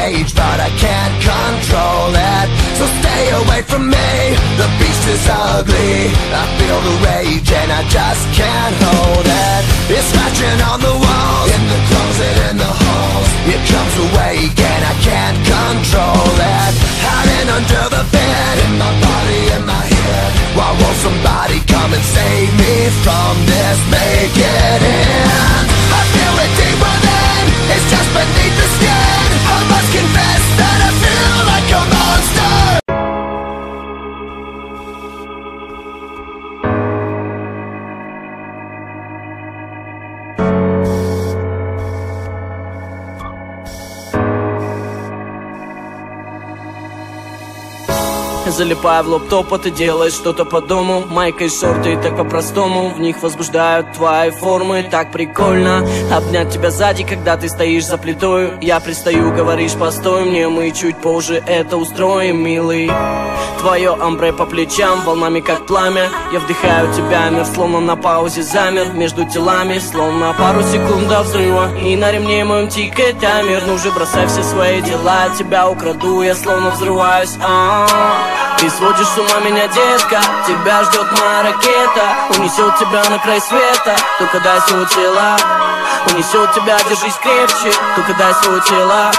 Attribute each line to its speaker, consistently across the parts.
Speaker 1: rage, but I can't control it. So stay away from me, the beast is ugly. I feel the rage and I just can't hold it. It's scratching on the walls, in the closet, in the halls. It comes awake and I can't control it. Hiding under the bed, in my body, in my head. Why won't somebody come and save me from this? Make it end. I feel it deep within, it's just beneath the skin. I must confess that I feel like a monster.
Speaker 2: Залипая в лоптоп, а ты делаешь что-то по дому. Майка и шорты, и так по-простому. В них возбуждают твои формы. Так прикольно обнять тебя сзади, когда ты стоишь за плитой. Я пристаю, говоришь, постой мне, мы чуть позже это устроим, милый. Твое амбре по плечам, волнами как пламя. Я вдыхаю тебя, мир словно на паузе замер. Между телами, словно пару секунд до взрыва. И на ремне моем тикает таймер. Ну же, бросай все свои дела, тебя украду, я словно взрываюсь. Ты сводишь с ума меня, детка, тебя ждет моя ракета. Унесет тебя на край света, только дай свое тело. Унесет тебя, держись крепче, только дай свое тело.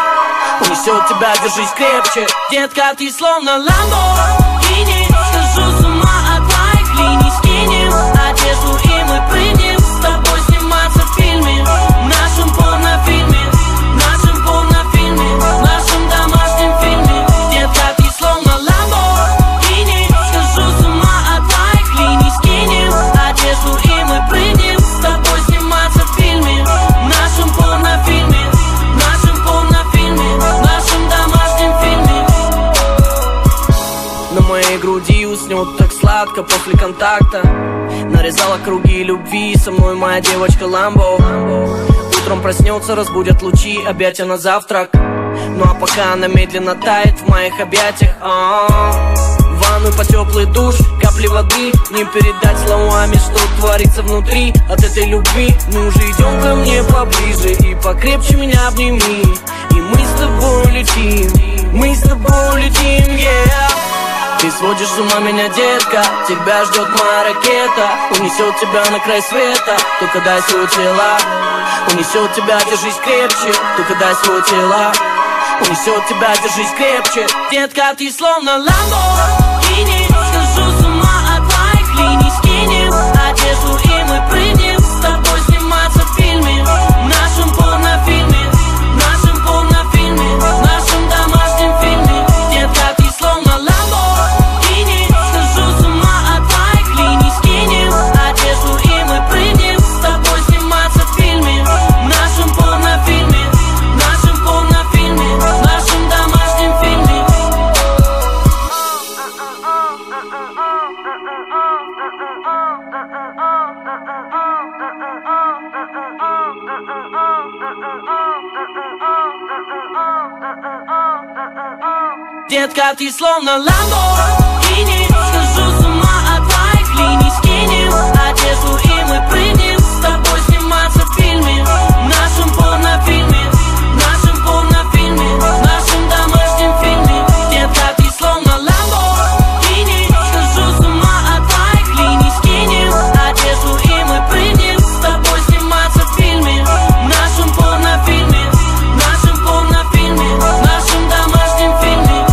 Speaker 2: Унесет тебя, держись крепче. Детка, ты словно Lamborghini. Схожу с ума от твоих линий. Скинем одежду и мы прыгнем с тобой сниматься в фильме, в нашем порнофильме, в нашем порнофильме, в нашем домашнем фильме. Детка, ты словно Lamborghini. Схожу с ума от твоих линий. Скинем одежду и мы прыгнем с тобой сниматься в фильме, в нашем порнофильме, в нашем порнофильме, в нашем домашнем фильме. На моей груди уснет так сладко после контакта. Нарезала круги любви, со мной моя девочка Ламбо. Утром проснется, разбудят лучи, объятия на завтрак. Ну а пока она медленно тает в моих объятиях. В ванну по теплый душ, капли воды. Не передать словами, что творится внутри от этой любви. Ну же, идем ко мне поближе и покрепче меня обними. И мы с тобой летим, мы с тобой летим, yeah. Ты сводишь с ума меня, детка, тебя ждет моя ракета. Унесет тебя на край света, только дай свое тело. Унесет тебя, держись крепче, только дай свое тело. Унесет тебя, держись крепче. Детка, ты словно Lamborghini. Схожу с ума от твоих линий. Скинем одежду и мы прыгнем с тобой сниматься в фильме, в нашем порнофильме, в нашем порнофильме, в нашем домашнем фильме. Детка, ты словно Lamborghini. Схожу с ума от твоих линий. Скинем одежду и мы прыгнем с тобой сниматься в фильме, в нашем порнофильме, в нашем порнофильме, в нашем домашнем фильме. Детка, ты словно Lamborghini. Схожу с ума от твоих линий. Скинем одежду и мы прыгнем с тобой сниматься в фильме, в нашем порнофильме, в нашем порнофильме, в нашем домашнем фильме. Детка, ты словно Lamborghini. Схожу с ума от твоих линий. Скинем одежду и мы прыгнем с тобой сниматься в фильме, в нашем порнофильме, в нашем порнофильме, в нашем домашнем фильме.